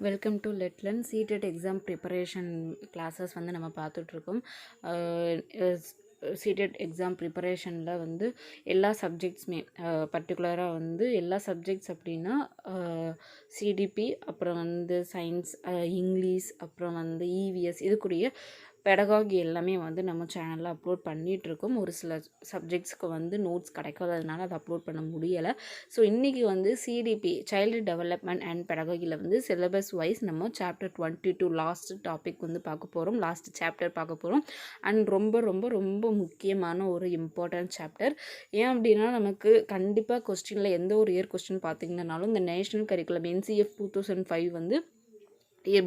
Welcome to லெட்லன் CTET exam preparation classes வந்து நம்ம பார்த்துட்ருக்கோம். சீடெட் எக்ஸாம் ப்ரிப்பரேஷனில் வந்து எல்லா சப்ஜெக்ட்ஸுமே பர்டிகுலராக வந்து எல்லா சப்ஜெக்ட்ஸ் அப்படின்னா சிடிபி, அப்புறம் வந்து சயின்ஸ், இங்கிலீஷ், அப்புறம் வந்து இவிஎஸ் இதுக்குரிய பெடகாகி எல்லாமே வந்து நம்ம சேனலில் அப்லோட் பண்ணிகிட்ருக்கோம். ஒரு சில சப்ஜெக்ட்ஸ்க்கு வந்து நோட்ஸ் கிடைக்காததுனால அதை அப்லோட் பண்ண முடியலை. ஸோ இன்றைக்கி வந்து சிடிபி சைல்டு டெவலப்மெண்ட் அண்ட் பெடகாகியில் வந்து சிலபஸ் வைஸ் நம்ம சாப்டர் 22 லாஸ்ட் டாபிக் வந்து பார்க்க போகிறோம், லாஸ்ட் சாப்டர் பார்க்க போகிறோம். அண்ட் ரொம்ப ரொம்ப ரொம்ப முக்கியமான ஒரு இம்பார்ட்டன்ட் சாப்டர். ஏன் அப்படின்னா நமக்கு கண்டிப்பாக கொஸ்டினில் எந்த ஒரு இயர் கொஸ்டின் பார்த்திங்கன்னாலும் இந்த நேஷ்னல் கரிக்குலம் NCF 2005 வந்து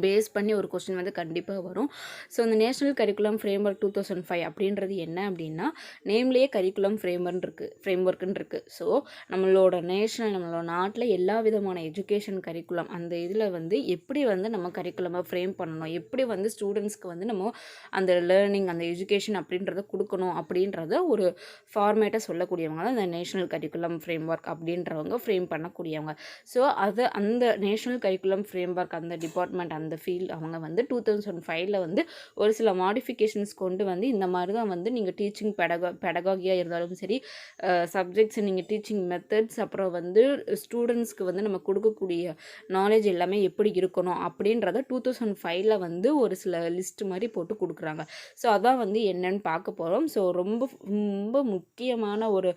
பேஸ் பண்ணி ஒரு கொஸ்டின் வந்து கண்டிப்பாக வரும். ஸோ இந்த நேஷ்னல் கரிக்குலம் ஃப்ரேம்ஒர்க் 2005 அப்படின்றது என்ன அப்படின்னா நேம்லேயே கரிக்குலம் ஃப்ரேம்ஒர்க்குன்னு இருக்குது. ஸோ நம்மளோட நம்மளோட நாட்டில் எல்லா விதமான எஜுகேஷன் கரிக்குலம் அந்த இதில் வந்து எப்படி வந்து நம்ம கரிக்குலமை ஃப்ரேம் பண்ணணும், எப்படி வந்து ஸ்டூடெண்ட்ஸ்க்கு வந்து நம்ம அந்த லேர்னிங் அந்த எஜுகேஷன் அப்படின்றத கொடுக்கணும் அப்படின்றத ஒரு ஃபார்மேட்டாக சொல்லக்கூடியவங்க தான் இந்த நேஷ்னல் கரிக்குலம் ஃப்ரேம்ஒர்க் அப்படின்றவங்க ஃப்ரேம் பண்ணக்கூடியவங்க. ஸோ அந்த நேஷ்னல் கரிக்குலம் ஃப்ரேம்ஒர்க் அந்த டிபார்ட்மெண்ட் அந்த ஃபீல்ட் அவங்க வந்து 2005 வந்து ஒரு சில மாடிஃபிகேஷன்ஸ் கொண்டு வந்து இந்த மாதிரி தான் வந்து நீங்கள் டீச்சிங் பெடகாகியாக இருந்தாலும் சரி, சப்ஜெக்ட்ஸ் நீங்கள் டீச்சிங் மெத்தட்ஸ், அப்புறம் வந்து ஸ்டூடெண்ட்ஸ்க்கு வந்து நம்ம கொடுக்கக்கூடிய நாலேஜ் எல்லாமே எப்படி இருக்கணும் அப்படின்றத 2005 வந்து ஒரு சில லிஸ்ட் மாதிரி போட்டு கொடுக்குறாங்க. ஸோ அதான் வந்து என்னன்னு பார்க்க போகிறோம். ஸோ ரொம்ப ரொம்ப முக்கியமான ஒரு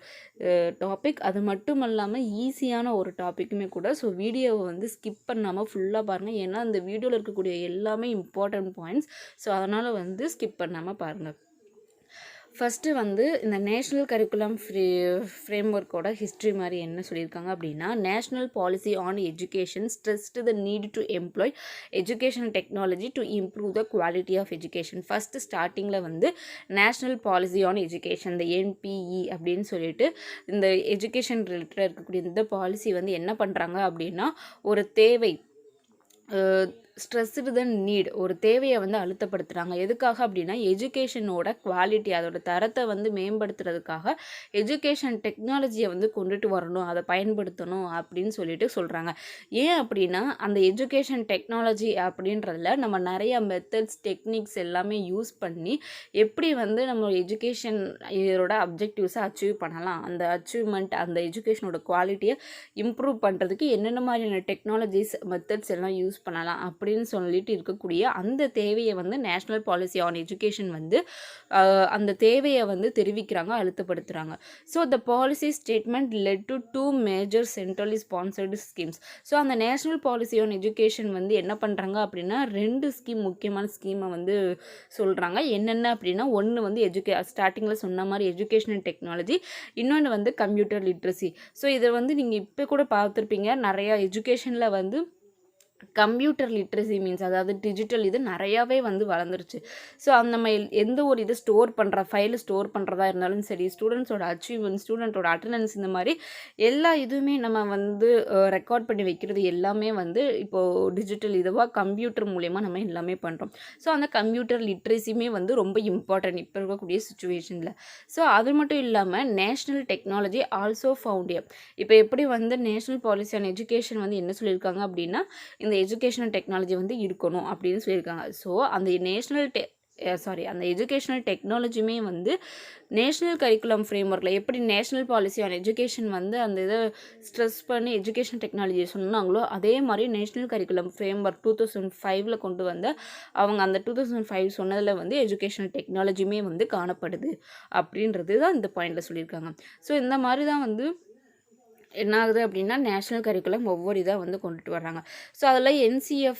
டாபிக், அது மட்டும் இல்லாமல் ஈஸியான ஒரு டாப்பிக்குமே கூட. ஸோ வீடியோவை வந்து ஸ்கிப் பண்ணாமல் ஃபுல்லாக பாருங்கள், ஏன்னா அந்த வீடியோவில் இருக்கக்கூடிய எல்லாமே இம்பார்ட்டன்ட் பாயிண்ட்ஸ். ஸோ அதனால் வந்து ஸ்கிப் பண்ணாமல் பாருங்கள். ஃபஸ்ட்டு வந்து இந்த நேஷ்னல் கரிக்குலம் ஃப்ரேம்ஒர்க்கோட ஹிஸ்ட்ரி மாதிரி என்ன சொல்லியிருக்காங்க அப்படின்னா, national policy on education stressed the need to employ education technology to improve the quality of education. First ஸ்டார்டிங்கில் வந்து நேஷ்னல் பாலிசி ஆன் எஜுகேஷன் இந்த NPE அப்படின்னு சொல்லிட்டு இந்த எஜுகேஷன் ரிலேட்டடாக இருக்கக்கூடிய இந்த பாலிசி வந்து என்ன பண்ணுறாங்க அப்படின்னா, ஒரு தேவை ஸ்ட்ரெஸ்டு தென் நீட் ஒரு தேவையை வந்து அழுத்தப்படுத்துகிறாங்க. எதுக்காக அப்படின்னா எஜுகேஷனோட குவாலிட்டி அதோட தரத்தை வந்து மேம்படுத்துறதுக்காக எஜுகேஷன் டெக்னாலஜியை வந்து கொண்டுட்டு வரணும், அதை பயன்படுத்தணும் அப்படின்னு சொல்லிட்டு சொல்கிறாங்க. ஏன் அப்படின்னா அந்த எஜுகேஷன் டெக்னாலஜி அப்படின்றதுல நம்ம நிறைய மெத்தட்ஸ் டெக்னிக்ஸ் எல்லாமே யூஸ் பண்ணி எப்படி வந்து நம்ம எஜுகேஷன் இதோட அப்ஜெக்டிவ்ஸை அச்சீவ் பண்ணலாம், அந்த அச்சீவ்மெண்ட் அந்த எஜுகேஷனோட குவாலிட்டியை இம்ப்ரூவ் பண்ணுறதுக்கு என்னென்ன மாதிரியான டெக்னாலஜிஸ் மெத்தட்ஸ் எல்லாம் யூஸ் பண்ணலாம் அப்படின்னு சொல்லிட்டு இருக்கக்கூடிய அந்த தேவையை வந்து நேஷ்னல் பாலிசி ஆன் எஜுகேஷன் வந்து அந்த தேவையை வந்து தெரிவிக்கிறாங்க, அழுத்தப்படுத்துகிறாங்க. So the policy statement led to 2 major centrally sponsored schemes. So அந்த நேஷ்னல் பாலிசி ஆன் எஜுகேஷன் வந்து என்ன பண்ணுறாங்க அப்படின்னா 2 ஸ்கீம் முக்கியமான ஸ்கீமை வந்து சொல்கிறாங்க. என்னென்ன அப்படின்னா, ஒன்று வந்து ஸ்டார்டிங்கில் சொன்ன மாதிரி எஜுகேஷனல் டெக்னாலஜி, இன்னொன்று வந்து கம்ப்யூட்டர் லிட்ரஸி. ஸோ இதை வந்து நீங்கள் இப்போ கூட பார்த்துருப்பீங்க, நிறையா எஜுகேஷனில் வந்து கம்ப்யூட்டர் லிட்ரஸி மீன்ஸ் அதாவது டிஜிட்டல் இது நிறையாவே வந்து வளர்ந்துருச்சு. ஸோ அந்த நம்ம எந்த ஒரு இது ஸ்டோர் பண்ணுற ஃபைலை ஸ்டோர் பண்ணுறதா இருந்தாலும் சரி, ஸ்டூடெண்ட்ஸோட அச்சீவ்மெண்ட், ஸ்டூடெண்ட்டோட அட்டண்டன்ஸ், இந்த மாதிரி எல்லா இதுவுமே நம்ம வந்து ரெக்கார்ட் பண்ணி வைக்கிறது எல்லாமே வந்து இப்போது டிஜிட்டல் இதுவாக கம்ப்யூட்டர் மூலயமா நம்ம எல்லாமே பண்ணுறோம். ஸோ அந்த கம்ப்யூட்டர் லிட்ரஸியுமே வந்து ரொம்ப இம்பார்ட்டன்ட் இப்போ இருக்கக்கூடிய சுச்சுவேஷனில். ஸோ அது மட்டும் இல்லாமல் நேஷ்னல் டெக்னாலஜி ஆல்சோ ஃபவுண்ட். இப்போ எப்படி வந்து நேஷ்னல் பாலிசி ஆன் எஜுகேஷன் வந்து என்ன சொல்லியிருக்காங்க அப்படின்னா, இந்த எஜுகேஷனல் டெக்னாலஜி வந்து இருக்கணும் அப்படின்னு சொல்லியிருக்காங்க. ஸோ அந்த அந்த எஜுகேஷனல் டெக்னாலஜியுமே வந்து நேஷ்னல் கரிக்குலம் ஃப்ரேம்ஒர்க்கில் எப்படி நேஷ்னல் பாலிசி ஆன் எஜுகேஷன் வந்து அந்த இதை ஸ்ட்ரெஸ் பண்ணி எஜுகேஷன் டெக்னாலஜியை சொன்னாங்களோ, அதே மாதிரி நேஷ்னல் கரிக்குலம் ஃப்ரேம்ஒர்க் 2005 கொண்டு வந்த அவங்க அந்த 2005 சொன்னதில் வந்து எஜுகேஷனல் டெக்னாலஜியுமே வந்து காணப்படுது அப்படின்றது தான் இந்த பாயிண்டில் சொல்லியிருக்காங்க. ஸோ இந்த மாதிரி தான் வந்து என்ன ஆகுது அப்படின்னா நேஷ்னல் கரிக்குலம் ஒவ்வொரு இதாக வந்து கொண்டுட்டு வர்றாங்க. ஸோ அதில் NCF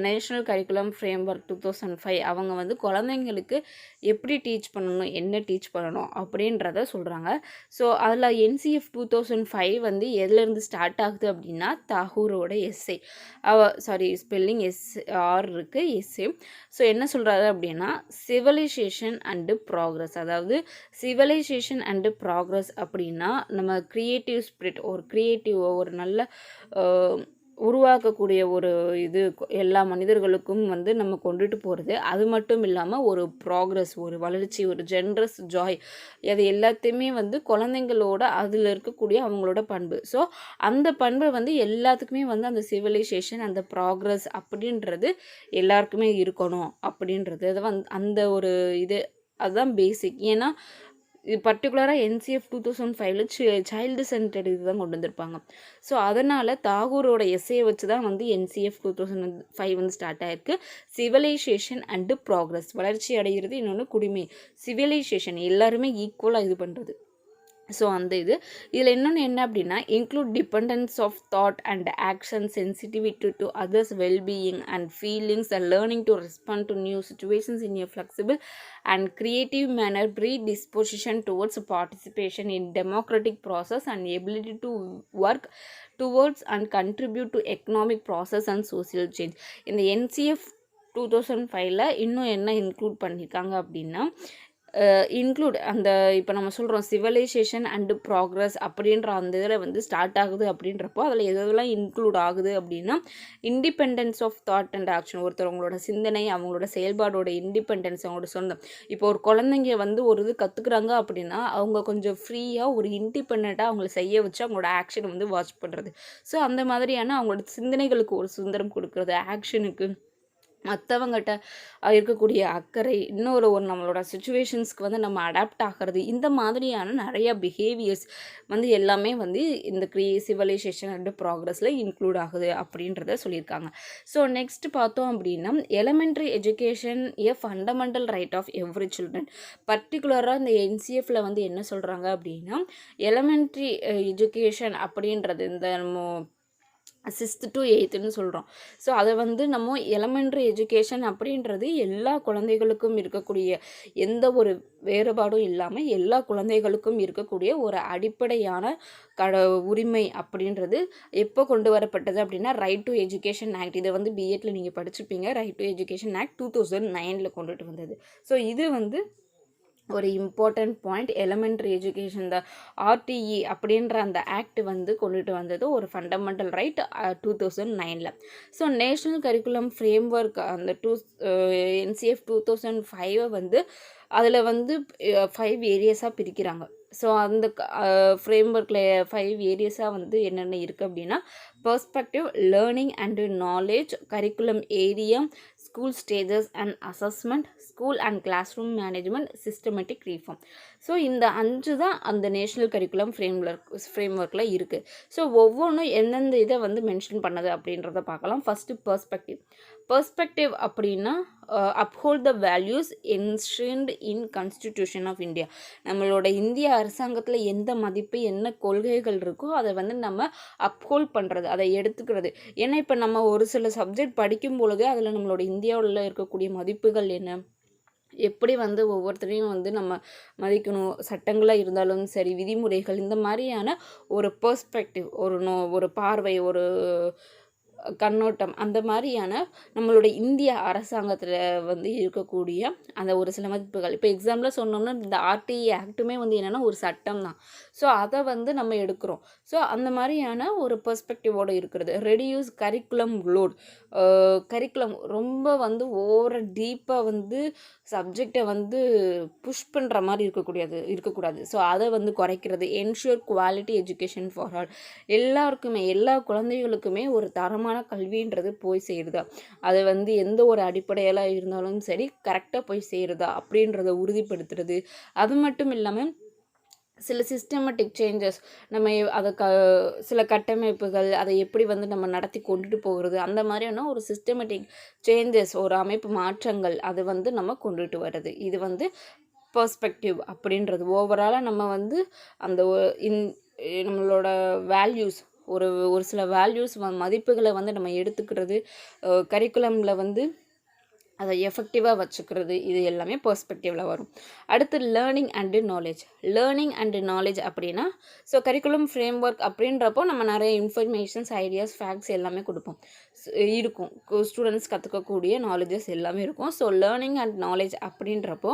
நேஷ்னல் கரிக்குலம் ஃப்ரேம்ஒர்க் 2005 அவங்க வந்து குழந்தைங்களுக்கு எப்படி டீச் பண்ணணும், என்ன டீச் பண்ணணும் அப்படின்றத சொல்கிறாங்க. ஸோ அதில் NCF 2005 வந்து எதுலேருந்து ஸ்டார்ட் ஆகுது அப்படின்னா, தாகூரோட எஸ்ஸே ஸ்பெல்லிங் SR இருக்குது எஸ்ஸே. ஸோ என்ன சொல்கிறாரு அப்படின்னா, சிவிலைசேஷன் அண்டு ப்ராக்ரஸ், அதாவது சிவிலைசேஷன் அண்டு ப்ராக்ரஸ் அப்படின்னா நம்ம க்ரியேட்டிவ் ஸ்பிரிட், ஒரு க்ரியேட்டிவ் ஒரு நல்ல உருவாக்கக்கூடிய ஒரு இது எல்லா மனிதர்களுக்கும் வந்து நம்ம கொண்டுட்டு போகிறது. அது மட்டும் இல்லாமல் ஒரு ப்ராக்ரஸ், ஒரு வளர்ச்சி, ஒரு ஜென்ரஸ் ஜாய், அது எல்லாத்தையுமே வந்து குழந்தைங்களோட அதில் இருக்கக்கூடிய அவங்களோட பண்பு. ஸோ அந்த பண்பை வந்து எல்லாத்துக்குமே வந்து அந்த சிவிலைசேஷன், அந்த ப்ராக்ரஸ் அப்படின்றது எல்லாருக்குமே இருக்கணும் அப்படின்றது அது அந்த ஒரு இது அதுதான் பேசிக். ஏன்னா இது பர்டிகுலராக என்சிஎஃப் 2005 சைல்டு சென்டர்டு இதுதான் கொண்டு வந்திருப்பாங்க. ஸோ அதனால் தாகூரோட எஸ்ஸையை வச்சு தான் வந்து என்சிஎஃப் 2005 வந்து ஸ்டார்ட் ஆகிருக்கு. சிவிலைசேஷன் அண்டு ப்ராக்ரஸ், வளர்ச்சி அடைகிறது, இன்னொன்று குடிமை, சிவிலைசேஷன் எல்லாருமே ஈக்குவலாக இது பண்ணுறது. ஸோ அந்த இதில் இன்னொன்று என்ன அப்படின்னா, include dependence of thought and action, sensitivity to others wellbeing and feelings and learning to respond to new situations in a flexible and creative manner, predisposition towards participation in democratic process and ability to work towards and contribute to economic process and social change. இந்த NCF 2005 இன்னும் என்ன include பண்ணியிருக்காங்க அப்படின்னா, include அந்த இப்போ நம்ம சொல்கிறோம் civilisation and progress அப்படின்ற அந்த இதில் வந்து ஸ்டார்ட் ஆகுது அப்படின்றப்போ அதில் எதெல்லாம் இன்க்ளூட் ஆகுது அப்படின்னா, independence of thought and action, ஒருத்தவங்களோட சிந்தனை, அவங்களோட செயல்பாடோட இண்டிபெண்டன்ஸ், அவங்களோட சொந்தம். இப்போ ஒரு குழந்தைங்க வந்து ஒரு இது கற்றுக்குறாங்க அப்படின்னா அவங்க கொஞ்சம் ஃப்ரீயாக ஒரு இண்டிபெண்ட்டாக அவங்கள செய்ய வச்சு அவங்களோட ஆக்ஷனை வந்து வாட்ச் பண்ணுறது. ஸோ அந்த மாதிரியான அவங்களோட சிந்தனைகளுக்கு ஒரு சுதந்திரம் கொடுக்குறது, ஆக்ஷனுக்கு மற்றவங்ககிட்ட இருக்கக்கூடிய அக்கறை, இன்னொரு நம்மளோட சுச்சுவேஷன்ஸ்க்கு வந்து நம்ம அடாப்ட் ஆகிறது, இந்த மாதிரியான நிறையா பிஹேவியர்ஸ் வந்து எல்லாமே வந்து இந்த சிவிலைசேஷன் அண்ட் ப்ராக்ரஸில் இன்க்ளூட் ஆகுது அப்படின்றத சொல்லியிருக்காங்க. ஸோ நெக்ஸ்ட் பார்த்தோம் அப்படின்னா, elementary education a fundamental right of every children. பர்டிகுலராக இந்த என்சிஎஃப்ல வந்து என்ன சொல்கிறாங்க அப்படின்னா, எலிமெண்ட்ரி எஜுகேஷன் அப்படின்றது இந்த நம்ம 6th to 8th சொல்கிறோம். ஸோ அதை வந்து நம்ம எலிமெண்ட்ரி எஜுகேஷன் அப்படின்றது எல்லா குழந்தைகளுக்கும் இருக்கக்கூடிய எந்த ஒரு வேறுபாடும் இல்லாமல் எல்லா குழந்தைகளுக்கும் இருக்கக்கூடிய ஒரு அடிப்படையான உரிமை அப்படின்றது எப்போ கொண்டு வரப்பட்டது அப்படின்னா, ரைட் டு எஜுகேஷன் ஆக்ட். இதை வந்து பிஎட்ல நீங்கள் படிச்சுப்பீங்க. ரைட் டு எஜுகேஷன் ஆக்ட் 2009 கொண்டுட்டு வந்தது. ஸோ இது வந்து ஒரு இம்பார்ட்டண்ட் பாயிண்ட். எலிமெண்ட்ரி எஜுகேஷன், இந்த ஆர்டிஇ அப்படின்ற அந்த ஆக்ட் வந்து கொண்டுட்டு வந்தது ஒரு fundamental right 2009. So national curriculum frame work அந்த என்சிஎஃப் 2005 வந்து அதில் வந்து 5 ஏரியாஸாக பிரிக்கிறாங்க. ஸோ அந்த ஃப்ரேம் ஒர்க்கில் 5 ஏரியாஸாக வந்து என்னென்ன இருக்குது அப்படின்னா, perspective, learning and knowledge, curriculum area, school stages and assessment, school and class room management, systematic reform. So இந்த 5 தான் அந்த நேஷ்னல் கரிக்குலம் ஃப்ரேம் ஒர்க்கில் இருக்குது. ஸோ ஒவ்வொன்றும் எந்தெந்த இதை வந்து மென்ஷன் பண்ணது அப்படின்றத பார்க்கலாம். ஃபஸ்ட்டு பெர்ஸ்பெக்டிவ் அப்படின்னா, uphold the values enshrined in constitution of India. நம்மளோட இந்திய அரசாங்கத்தில் எந்த மதிப்பு, என்ன கொள்கைகள் இருக்கோ அதை வந்து நம்ம அப்ஹோல்ட் பண்ணுறது, அதை எடுத்துக்கிறது. ஏன்னா இப்போ நம்ம ஒரு சில சப்ஜெக்ட் படிக்கும் பொழுது அதில் நம்மளோட இந்தியாவில் இருக்கக்கூடிய மதிப்புகள் என்ன, எப்படி வந்து ஒவ்வொருத்தரையும் வந்து நம்ம மதிக்கணும், சட்டங்களாக இருந்தாலும் சரி, விதிமுறைகள், இந்த மாதிரியான ஒரு பெர்ஸ்பெக்டிவ், ஒரு பார்வை, ஒரு கண்ணோட்டம், அந்த மாதிரியான நம்மளுடைய இந்திய அரசாங்கத்தில் வந்து இருக்கக்கூடிய அந்த ஒரு சில மதிப்புகள். இப்போ எக்ஸாம்பிளாக சொன்னோம்னா இந்த ஆர்டிஇ ஆக்ட்டுமே வந்து என்னென்னா ஒரு சட்டம் தான். ஸோ அதை வந்து நம்ம எடுக்கிறோம். ஸோ அந்த மாதிரியான ஒரு பெர்ஸ்பெக்டிவோடு இருக்கிறது. Reduce curriculum load. கரிக்குலம் ரொம்ப வந்து ஓவராக டீப்பாக வந்து சப்ஜெக்டை வந்து புஷ் பண்ணுற மாதிரி இருக்கக்கூடாது. ஸோ அதை வந்து குறைக்கிறது. Ensure quality education for all. எல்லாருக்குமே, எல்லா குழந்தைகளுக்குமே ஒரு தரமான கல்வின்றது போய் சேருதா, அது வந்து எந்த ஒரு அடிப்படையில் இருந்தாலும் சரி கரெக்டாக போய் சேருதா அப்படின்றத உறுதிப்படுத்துறது. அது மட்டும் இல்லாமல் சில சிஸ்டமேட்டிக் சேஞ்சஸ், நம்ம அதை சில கட்டமைப்புகள் அதை எப்படி வந்து நம்ம நடத்தி கொண்டுட்டு போகிறது, அந்த மாதிரியான ஒரு சிஸ்டமேட்டிக் சேஞ்சஸ், ஒரு அமைப்பு மாற்றங்கள் அது வந்து நம்ம கொண்டுட்டு வர்றது. இது வந்து பெர்ஸ்பெக்டிவ் அப்படின்றது. ஓவராலாக நம்ம வந்து அந்த நம்மளோட வேல்யூஸ், ஒரு சில வேல்யூஸ் மதிப்புகளை வந்து நம்ம எடுத்துக்கிறது. கரிக்குலமில் வந்து அதை எஃபெக்டிவாக வச்சுக்கிறது, இது எல்லாமே பெர்ஸ்பெக்டிவில் வரும். அடுத்து லேர்னிங் அண்டு நாலேஜ் அப்படின்னா, ஸோ கரிக்குலம் ஃப்ரேம் ஒர்க் அப்படின்றப்போ நம்ம நிறைய இன்ஃபர்மேஷன்ஸ், ஐடியாஸ், ஃபேக்ட்ஸ் எல்லாமே கொடுப்போம், இருக்கும். ஸ்டூடெண்ட்ஸ் கற்றுக்கக்கூடிய நாலேஜஸ் எல்லாமே இருக்கும். ஸோ லேர்னிங் அண்ட் நாலேஜ் அப்படின்றப்போ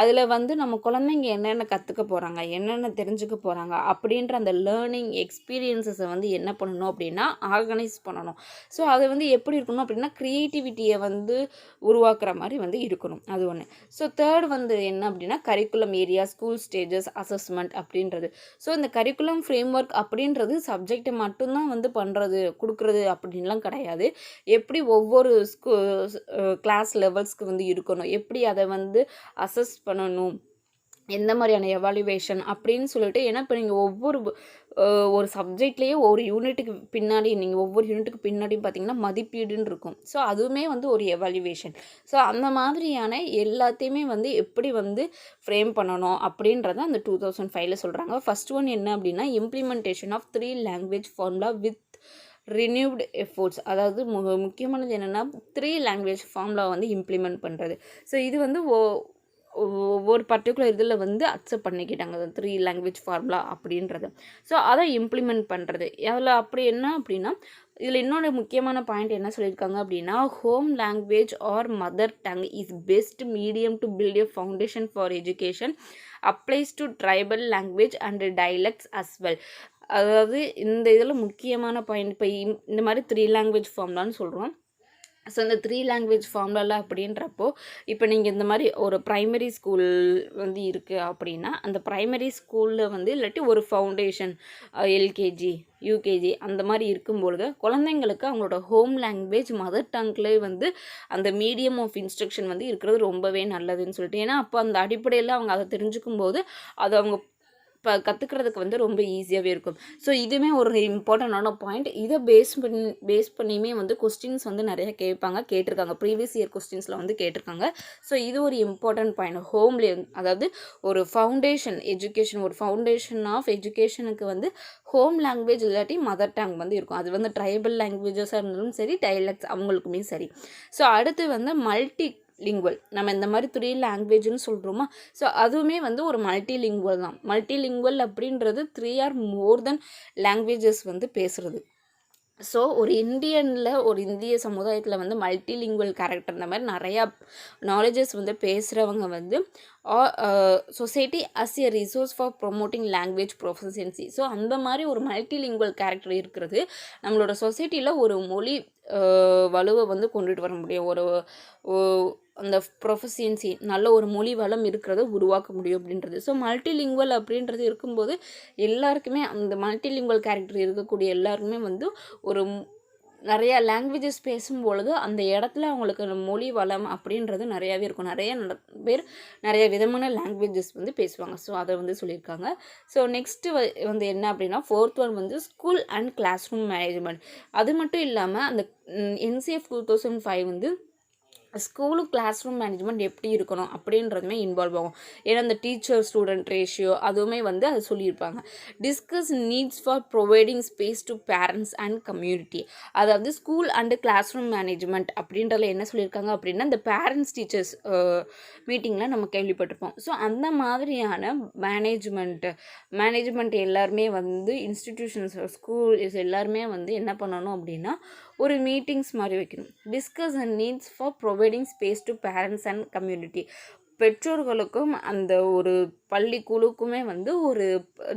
அதில் வந்து நம்ம குழந்தைங்க என்னென்ன கற்றுக்க போகிறாங்க, என்னென்ன தெரிஞ்சுக்க போகிறாங்க அப்படின்ற அந்த லேர்னிங் எக்ஸ்பீரியன்ஸஸை வந்து என்ன பண்ணணும் அப்படின்னா ஆர்கனைஸ் பண்ணணும். ஸோ அது வந்து எப்படி இருக்கணும் அப்படின்னா க்ரியேட்டிவிட்டியை வந்து உருவாக்குற மாதிரி வந்து இருக்கணும். அது ஒன்று. ஸோ தேர்ட் வந்து என்ன அப்படின்னா curriculum area, school stages, assessment அப்படின்றது. ஸோ இந்த கரிக்குலம் ஃப்ரேம் ஒர்க் அப்படின்றது சப்ஜெக்டை மட்டும்தான் வந்து பண்ணுறது கொடுக்குறது அப்படின்லாம் கிடையாது. எப்படி ஒவ்வொரு கிளாஸ் லெவல்ஸ்க்கு வந்து இருக்கணும், எப்படி அதை வந்து அசஸ் பண்ணணும், எந்த மாதிரியான எவாலுவேஷன் அப்படின்னு சொல்லிட்டு. ஏன்னா இப்போ நீங்கள் ஒரு சப்ஜெக்ட்லேயே ஒரு யூனிட்டுக்கு பின்னாடி நீங்கள் ஒவ்வொரு யூனிட்டுக்கு பின்னாடியும் பார்த்தீங்கன்னா மதிப்பீடுன்னு இருக்கும். ஸோ அதுவுமே வந்து ஒரு எவாலுவேஷன். ஸோ அந்த மாதிரியான எல்லாத்தையுமே வந்து எப்படி வந்து ஃப்ரேம் பண்ணணும் அப்படின்றத அந்த 2005 சொல்கிறாங்க. ஃபர்ஸ்ட் ஒன் என்ன அப்படின்னா implementation of 3 language formula with renewed efforts. அதாவது முக்கியமானது என்னென்னா 3 லாங்குவேஜ் ஃபார்முலா வந்து இம்ப்ளிமெண்ட் பண்ணுறது. ஸோ இது வந்து ஒவ்வொரு பர்டிகுலர் இதில் வந்து அக்செப்ட் பண்ணிக்கிட்டாங்க 3 லாங்குவேஜ் ஃபார்முலா அப்படின்றது. ஸோ அதை இம்ப்ளிமெண்ட் பண்ணுறது அதில் அப்படி என்ன அப்படின்னா இதில் இன்னொரு முக்கியமான பாயிண்ட் என்ன சொல்லியிருக்காங்க அப்படின்னா home language or mother tongue is best medium to build a foundation for education applies to tribal language and dialects as well. அதாவது இந்த இதில் முக்கியமான பாயிண்ட் இப்போ இந்த மாதிரி 3 லாங்குவேஜ் ஃபார்முலான்னு சொல்கிறோம். ஸோ இந்த 3 லாங்குவேஜ் ஃபார்முலா அப்படின்றப்போ இப்போ நீங்கள் இந்த மாதிரி ஒரு ப்ரைமரி ஸ்கூல் வந்து இருக்குது அப்படின்னா அந்த ப்ரைமரி ஸ்கூலில் வந்து இல்லாட்டி ஒரு ஃபவுண்டேஷன் எல்கேஜி, யூகேஜி அந்த மாதிரி இருக்கும்பொழுது குழந்தைங்களுக்கு அவங்களோட ஹோம் லாங்குவேஜ் மதர் டங்க்லேயே வந்து அந்த மீடியம் ஆஃப் இன்ஸ்ட்ரக்ஷன் வந்து இருக்கிறது ரொம்பவே நல்லதுன்னு சொல்லிட்டு. ஏன்னா அப்போ அந்த அடிப்படையில் அவங்க அதை தெரிஞ்சுக்கும் போது அது அவங்க இப்போ கற்றுக்கிறதுக்கு வந்து ரொம்ப ஈஸியாகவே இருக்கும். ஸோ இதுவுமே ஒரு இம்பார்ட்டண்டான பாயிண்ட். இதை பேஸ் பண்ணியுமே வந்து கொஸ்டின்ஸ் வந்து நிறைய கேட்டிருக்காங்க. ப்ரீவியஸ் இயர் கொஸ்டின்ஸில் வந்து கேட்டிருக்காங்க. ஸோ இது ஒரு இம்பார்ட்டன்ட் பாயிண்ட். அதாவது ஒரு ஃபவுண்டேஷன் ஆஃப் எஜுகேஷனுக்கு வந்து ஹோம் லாங்குவேஜ் இல்லாட்டி மதர் டங் வந்து இருக்கும். அது வந்து ட்ரைபல் லாங்குவேஜஸாக இருந்தாலும் சரி, டைலக்ட்ஸ் அவங்களுக்குமே சரி. ஸோ அடுத்து வந்து மல்டிலிங்குவல். நம்ம இந்த மாதிரி 3 லாங்குவேஜ்னு சொல்கிறோமா, ஸோ அதுவுமே வந்து ஒரு மல்டிலிங்குவல் தான். மல்டிலிங்குவல் அப்படின்றது 3 ஆர் மோர் தென் லாங்குவேஜஸ் வந்து பேசுகிறது. ஸோ ஒரு இந்திய சமுதாயத்தில் வந்து மல்டிலிங்குவல் கேரக்டர் இந்த மாதிரி நிறையா நாலேஜஸ் வந்து பேசுகிறவங்க வந்து society as a resource for promoting language proficiency. So அந்த மாதிரி ஒரு மல்டிலிங்குவல் கேரக்டர் இருக்கிறது நம்மளோட சொசைட்டியில் ஒரு மொழி வலுவை வந்து கொண்டுட்டு வர முடியும். அந்த ப்ரொஃபஷியன்சி நல்ல ஒரு மொழி வளம் இருக்கிறத உருவாக்க முடியும் அப்படின்றது. ஸோ மல்டிலிங்குவல் அப்படின்றது இருக்கும்போது எல்லாருக்குமே அந்த மல்டிலிங்குவல் கேரக்டர் இருக்கக்கூடிய எல்லாருக்குமே வந்து ஒரு நிறையா லாங்குவேஜஸ் பேசும்பொழுது அந்த இடத்துல அவங்களுக்கு மொழி வளம் அப்படின்றது நிறையாவே இருக்கும். நிறைய பேர் நிறைய விதமான லாங்குவேஜஸ் வந்து பேசுவாங்க. ஸோ அதை வந்து சொல்லியிருக்காங்க. ஸோ நெக்ஸ்ட்டு வந்து என்ன அப்படின்னா 4th ஒன் வந்து school and class room management. அது மட்டும் இல்லாமல் அந்த NCF 2005 வந்து ஸ்கூலு கிளாஸ் ரூம் மேனேஜ்மெண்ட் எப்படி இருக்கணும் அப்படின்றதுமே இன்வால்வ் ஆகும். ஏன்னா அந்த டீச்சர் ஸ்டூடெண்ட் ரேஷியோ அதுவுமே வந்து அதை சொல்லியிருப்பாங்க. Discuss needs for providing space to parents and community. அதாவது school and class room management அப்படின்றதுல என்ன சொல்லியிருக்காங்க அப்படின்னா இந்த பேரண்ட்ஸ் டீச்சர்ஸ் மீட்டிங்கில் நம்ம கேள்விப்பட்டிருப்போம். ஸோ அந்த மாதிரியான மேனேஜ்மெண்ட் எல்லாருமே வந்து இன்ஸ்டிடியூஷன்ஸ் ஸ்கூல்ஸ் எல்லாருமே வந்து என்ன பண்ணணும் அப்படின்னா ஒரு மீட்டிங்ஸ் மாதிரி வைக்கணும். Discuss and needs for providing space to parents and community. பெற்றோர்களுக்கும் அந்த ஒரு பள்ளிக்குழுக்குமே வந்து ஒரு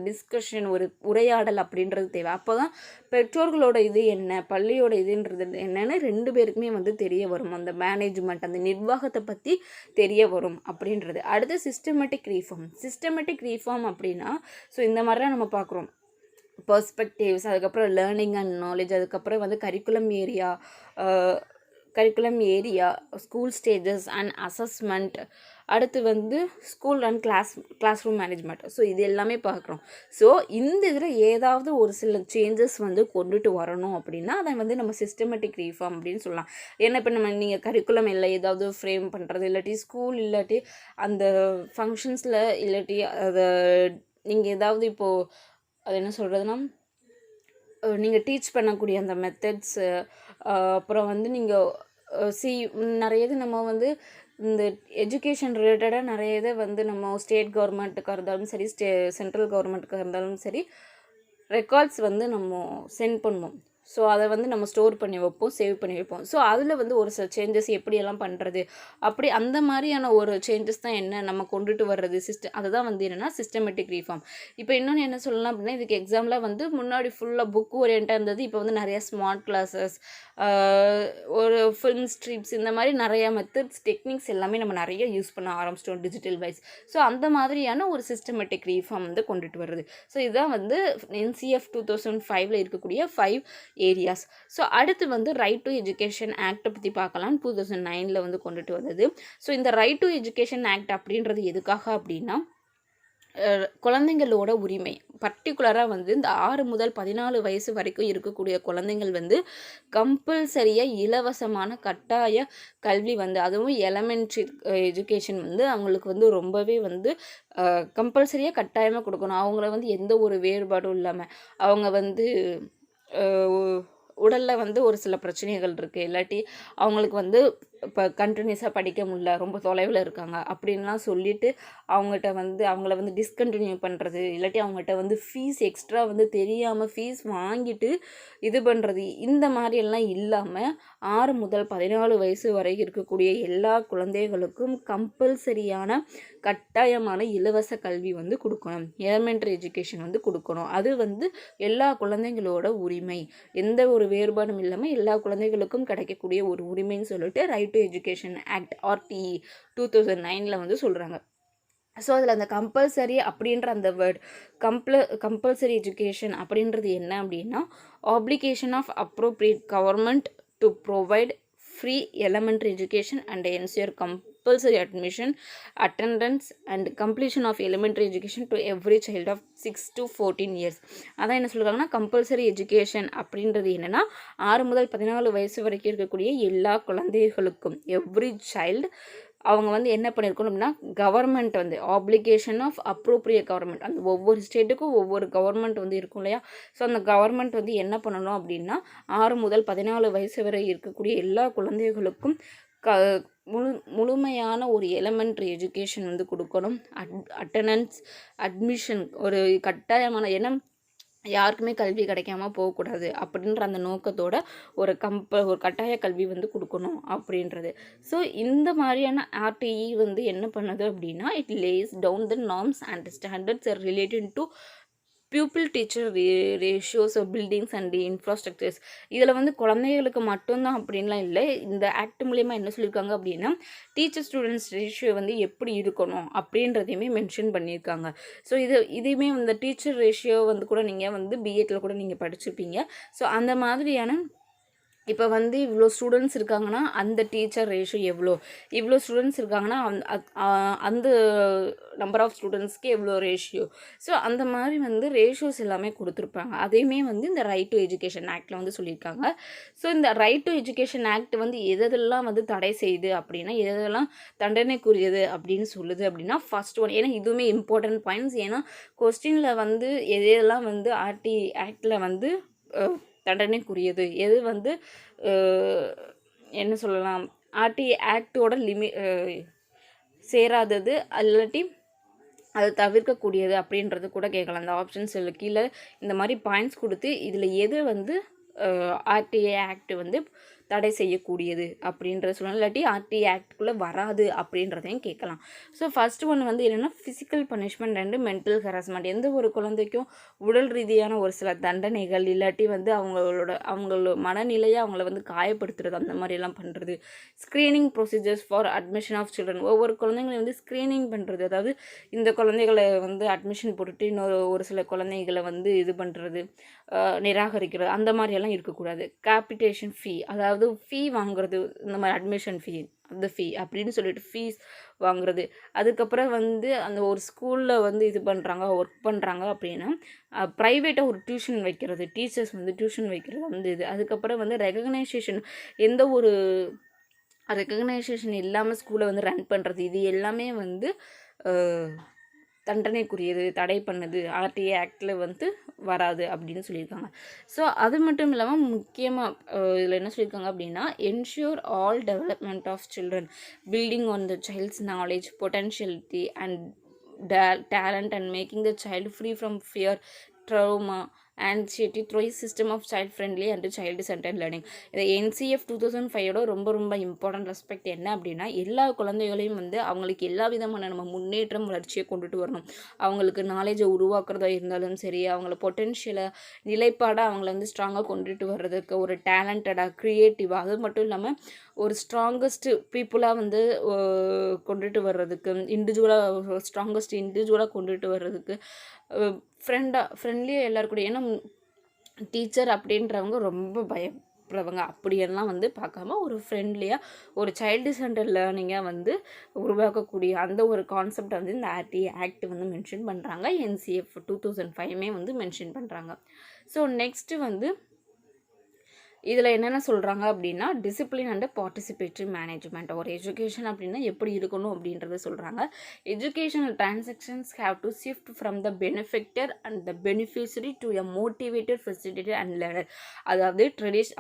டிஸ்கஷன், ஒரு உரையாடல் அப்படின்றது தேவை. அப்போ தான் பெற்றோர்களோட இது என்ன, பள்ளியோட இதுன்றது என்னென்னு 2 பேருக்குமே வந்து தெரிய வரும். அந்த மேனேஜ்மெண்ட், அந்த நிர்வாகத்தை பற்றி தெரிய வரும் அப்படின்றது. அடுத்து சிஸ்டமேட்டிக் ரீஃபார்ம் அப்படின்னா ஸோ இந்த மாதிரி தான் நம்ம பார்க்குறோம். பெர்ஸ்பெக்டிவ்ஸ், அதுக்கப்புறம் லேர்னிங் அண்ட் நாலேஜ், அதுக்கப்புறம் வந்து curriculum area, school stages and assessment, அடுத்து வந்து school and class room management. So இது எல்லாமே பார்க்குறோம். ஸோ இந்த இதில் ஏதாவது ஒரு சில சேஞ்சஸ் வந்து கொண்டுட்டு வரணும் அப்படின்னா அதை வந்து நம்ம சிஸ்டமேட்டிக் ரீஃபார்ம் அப்படின்னு சொல்லலாம். ஏன்னா இப்போ நீங்கள் கரிக்குலம் இல்லை ஏதாவது ஃப்ரேம் பண்ணுறது, இல்லாட்டி ஸ்கூல் இல்லாட்டி அந்த ஃபங்க்ஷன்ஸில் இல்லாட்டி அதை நீங்கள் ஏதாவது இப்போது அது என்ன சொல்கிறதுனா நீங்கள் டீச் பண்ணக்கூடிய அந்த மெத்தட்ஸு, அப்புறம் வந்து நீங்கள் நிறைய இது நம்ம வந்து இந்த எஜுகேஷன் ரிலேட்டடாக நிறைய இதை வந்து நம்ம ஸ்டேட் கவர்மெண்ட்டுக்காக இருந்தாலும் சரி, சென்ட்ரல் கவர்மெண்ட்டுக்காக இருந்தாலும் சரி, ரெக்கார்ட்ஸ் வந்து நம்ம சென்ட் பண்ணுவோம். ஸோ அதை வந்து நம்ம ஸ்டோர் பண்ணி வைப்போம், சேவ் பண்ணி வைப்போம். ஸோ அதில் வந்து ஒரு சில சேஞ்சஸ் எப்படியெல்லாம் பண்ணுறது, அப்படி அந்த மாதிரியான ஒரு சேஞ்சஸ் தான் என்ன நம்ம கொண்டுட்டு வர்றது அதுதான் வந்து என்னென்னா சிஸ்டமேட்டிக் ரீஃபார்ம். இப்போ இன்னொன்று என்ன சொல்லலாம் அப்படின்னா, இதுக்கு எக்ஸாம்பிளாக வந்து முன்னாடி ஃபுல்லாக புக் ஓரியண்டாக இருந்தது. இப்போ வந்து நிறையா ஸ்மார்ட் கிளாஸஸ், ஒரு ஃபிலிம் ஸ்ட்ரிப்ஸ், இந்த மாதிரி நிறையா மெத்தட்ஸ், டெக்னிக்ஸ் எல்லாமே நம்ம நிறைய யூஸ் பண்ண ஆரம்பிச்சிட்டோம் டிஜிட்டல் வைஸ். ஸோ அந்த மாதிரியான ஒரு சிஸ்டமேட்டிக் ரீஃபார்ம் வந்து கொண்டுட்டு வருது. ஸோ இதுதான் வந்து NCF 2005 இருக்கக்கூடிய 5 ஏரியாஸ். ஸோ அடுத்து வந்து ரைட் டு எஜுகேஷன் ஆக்டை பற்றி பார்க்கலாம். 2009 வந்து கொண்டுட்டு வந்தது. ஸோ இந்த ரைட் டு எஜுகேஷன் ஆக்ட் அப்படின்றது எதுக்காக அப்படின்னா, குழந்தைங்களோட உரிமை, பர்டிகுலராக வந்து இந்த 6 முதல் 14 வயசு வரைக்கும் இருக்கக்கூடிய குழந்தைங்கள் வந்து கம்பல்சரியாக இலவசமான கட்டாய கல்வி வந்து, அதுவும் எலமெண்ட்ரி எஜுகேஷன் வந்து அவங்களுக்கு வந்து ரொம்பவே வந்து கம்பல்சரியாக கட்டாயமாக கொடுக்கணும். அவங்கள வந்து எந்த ஒரு வேறுபாடும் இல்லாமல், அவங்க வந்து உடலில் வந்து ஒரு சில பிரச்சனைகள் இருக்குது, இல்லாட்டி அவங்களுக்கு வந்து இப்போ கண்டினியூஸாக படிக்க முடியல, ரொம்ப தொலைவில் இருக்காங்க அப்படின்லாம் சொல்லிவிட்டு அவங்கள வந்து டிஸ்கண்டினியூ பண்ணுறது, இல்லாட்டி அவங்ககிட்ட வந்து ஃபீஸ் எக்ஸ்ட்ரா வந்து தெரியாமல் ஃபீஸ் வாங்கிட்டு இது பண்ணுறது, இந்த மாதிரியெல்லாம் இல்லாமல் 6 முதல் 14 வயசு வரை இருக்கக்கூடிய எல்லா குழந்தைகளுக்கும் கம்பல்சரியான கட்டாயமான இலவச கல்வி வந்து கொடுக்கணும். எலிமெண்ட்ரி எஜுகேஷன் வந்து கொடுக்கணும். அது வந்து எல்லா குழந்தைங்களோட உரிமை, எந்த ஒரு வேறுபாடும் இல்லாமல் எல்லா குழந்தைகளுக்கும் கிடைக்கக்கூடிய ஒரு உரிமைன்னு சொல்லிட்டு right to education act RTE 2009 வந்து சொல்கிறாங்க. ஸோ அதில் அந்த கம்பல்சரி அப்படின்ற அந்த வேர்ட் கம்பல்சரி எஜுகேஷன் அப்படின்றது என்ன அப்படின்னா, application of appropriate government to provide free elementary education and ensure compulsory admission, attendance and completion of elementary education to every child of 6 to 14 years. அதான் என்ன சொல்கிறாங்கன்னா, கம்பல்சரி எஜுகேஷன் அப்படின்றது என்னென்னா 6 முதல் 14 வயசு வரைக்கும் இருக்கக்கூடிய எல்லா குழந்தைகளுக்கும், எவ்ரி சைல்டு அவங்க வந்து என்ன பண்ணியிருக்கணும் அப்படின்னா, கவர்மெண்ட் வந்து ஆப்ளிகேஷன் ஆஃப் அப்ரோப்ரியேட் கவர்மெண்ட், அந்த ஒவ்வொரு ஸ்டேட்டுக்கும் ஒவ்வொரு கவர்மெண்ட் வந்து இருக்கும் இல்லையா. ஸோ அந்த கவர்மெண்ட் வந்து என்ன பண்ணணும் அப்படின்னா, 6 முதல் 14 வயசு வரை இருக்கக்கூடிய எல்லா குழந்தைகளுக்கும் முழுமையான ஒரு எலிமெண்ட்ரி எஜுகேஷன் வந்து கொடுக்கணும். அட்டண்டன்ஸ், அட்மிஷன் ஒரு கட்டாயமான, ஏன்னா யாருக்குமே கல்வி கிடைக்காம போகக்கூடாது அப்படின்ற அந்த நோக்கத்தோட ஒரு கட்டாய கல்வி வந்து கொடுக்கணும் அப்படின்றது. ஸோ இந்த மாதிரியான RTE வந்து என்ன பண்ணுது அப்படின்னா, it lays down the norms and standards related to pupil teacher ratios of buildings and infrastructures. இதில் வந்து குழந்தைகளுக்கு மட்டும்தான் அப்படின்லாம் இல்லை. இந்த ஆக்ட் மூலயமா என்ன சொல்லியிருக்காங்க அப்படின்னா, டீச்சர் ஸ்டூடெண்ட்ஸ் ரேஷியோ வந்து எப்படி இருக்கணும் அப்படின்றதையுமே மென்ஷன் பண்ணியிருக்காங்க. ஸோ இதையுமே இந்த டீச்சர் ரேஷியோ வந்து கூட நீங்கள் வந்து பிஎட்டில் கூட நீங்கள் படிச்சிருப்பீங்க. ஸோ அந்த மாதிரியான இப்போ வந்து இவ்வளோ ஸ்டூடெண்ட்ஸ் இருக்காங்கன்னா அந்த டீச்சர் ரேஷியோ இவ்வளோ ஸ்டூடெண்ட்ஸ் இருக்காங்கன்னா அந்த நம்பர் ஆஃப் ஸ்டூடெண்ட்ஸ்க்கு எவ்வளோ ரேஷியோ. ஸோ அந்த மாதிரி வந்து ரேஷியோஸ் எல்லாமே கொடுத்துருப்பாங்க. அதையுமே வந்து இந்த ரைட் டு எஜுகேஷன் ஆக்டில் வந்து சொல்லியிருக்காங்க. ஸோ இந்த ரைட் டு எஜுகேஷன் ஆக்ட் வந்து எதெல்லாம் வந்து தடை செய்யுது அப்படின்னா, எதெல்லாம் தண்டனைக்குரியது அப்படின்னு சொல்லுது அப்படின்னா, ஃபர்ஸ்ட் ஒன், ஏன்னா இதுவுமே இம்பார்ட்டன்ட் பாயிண்ட்ஸ், ஏன்னா கொஸ்டினில் வந்து எதெல்லாம் வந்து RTE ஆக்டில் வந்து தண்டனைக்குரியது, எது வந்து என்ன சொல்லலாம், RTE ஆக்டோட சேராதது, இல்லாட்டி அதை தவிர்க்கக்கூடியது அப்படின்றது கூட கேட்கலாம். அந்த ஆப்ஷன்ஸ் கீழே இந்த மாதிரி பாயிண்ட்ஸ் கொடுத்து இதில் எது வந்து RTE ஆக்ட் வந்து தடை செய்யக்கூடியது அப்படின்றத சொல்லலாம், இல்லாட்டி RTE ஆக்டுக்குள்ளே வராது அப்படின்றதையும் கேட்கலாம். ஸோ ஃபர்ஸ்ட் ஒன்று வந்து என்னென்னா, physical punishment and mental harassment. எந்த ஒரு குழந்தைக்கும் உடல் ரீதியான ஒரு சில தண்டனைகள், இல்லாட்டி வந்து அவங்களோட மனநிலையை அவங்கள வந்து காயப்படுத்துறது, அந்த மாதிரியெல்லாம் பண்ணுறது. Screening procedures for admission of children. ஒவ்வொரு குழந்தைங்களையும் வந்து ஸ்க்ரீனிங் பண்ணுறது, அதாவது இந்த குழந்தைகளை வந்து அட்மிஷன் போட்டுட்டு ஒரு சில குழந்தைகளை வந்து இது பண்ணுறது, நிராகரிக்கிறது, அந்த மாதிரியெல்லாம் இருக்கக்கூடாது. கேபிட்டேஷன் ஃபீ, அதாவது ஃபீ வாங்குறது, இந்த மாதிரி அட்மிஷன் ஃபீ, அந்த ஃபீ அப்படின்னு சொல்லிட்டு ஃபீஸ் வாங்குறது. அதுக்கப்புறம் வந்து அந்த ஒரு ஸ்கூலில் வந்து இது பண்ணுறாங்க, ஒர்க் பண்ணுறாங்க அப்படின்னா ப்ரைவேட்டாக ஒரு டியூஷன் வைக்கிறது, டீச்சர்ஸ் வந்து டியூஷன் வைக்கிறது வந்து இது. அதுக்கப்புறம் வந்து ரெகக்னைசேஷன், எந்த ஒரு ரெகக்னைசேஷன் இல்லாமல் ஸ்கூலை வந்து ரன் பண்ணுறது, இது எல்லாமே வந்து தண்டனைக்குரியது, தடை பண்ணுது, RTE ஆக்டில் வந்து வராது அப்படின்னு சொல்லியிருக்காங்க. ஸோ அது மட்டும் இல்லாமல் முக்கியமாக இதில் என்ன சொல்லியிருக்காங்க அப்படின்னா, ensure all development of children building on the child's knowledge potentiality and talent and making the child free from fear, trauma, anxiety through a system of child friendly and child centered learning. இது NCF 2005 ரொம்ப important respect என்ன அப்படின்னா, எல்லா குழந்தைகளையும் வந்து அவங்களுக்கு எல்லா விதமான நம்ம முன்னேற்றம் வளர்ச்சியை கொண்டுட்டு வரணும். அவங்களுக்கு நாலேஜை உருவாக்குறதா இருந்தாலும் சரி, அவங்கள பொட்டென்ஷியலை நிலைப்பாடாக அவங்கள வந்து ஸ்ட்ராங்காக கொண்டுட்டு வர்றதுக்கு, ஒரு டேலண்டடாக க்ரியேட்டிவாக, அது மட்டும் இல்லாமல் ஒரு ஸ்ட்ராங்கஸ்ட் பீப்புளாக வந்து கொண்டுட்டு வர்றதுக்கு, ஸ்ட்ராங்கஸ்ட் இண்டிவிஜுவலாக கொண்டுட்டு வர்றதுக்கு, ஃப்ரெண்ட்லியாக எல்லாரும் கூட. ஏன்னா டீச்சர் அப்படின்றவங்க ரொம்ப பயப்படுறவங்க, அப்படியெல்லாம் வந்து பார்க்காம ஒரு ஃப்ரெண்ட்லியாக ஒரு சைல்டு சென்டர் லேர்னிங்காக வந்து உருவாக்கக்கூடிய அந்த ஒரு கான்செப்டை வந்து இந்த ஆக்ட் வந்து மென்ஷன் பண்ணுறாங்க. NCF 2005 வந்து மென்ஷன் பண்ணுறாங்க. ஸோ நெக்ஸ்ட்டு வந்து இதில் என்னென்ன சொல்கிறாங்க அப்படின்னா, டிசிப்ளின் அண்ட் பார்ட்டிசிபேட்டரி மேனேஜ்மெண்ட். ஒரு எஜுகேஷன் அப்படின்னா எப்படி இருக்கணும் அப்படின்றத சொல்கிறாங்க. Educational transactions have to shift from the benefiter and the beneficiary to a motivated facilitator and learner. அதாவது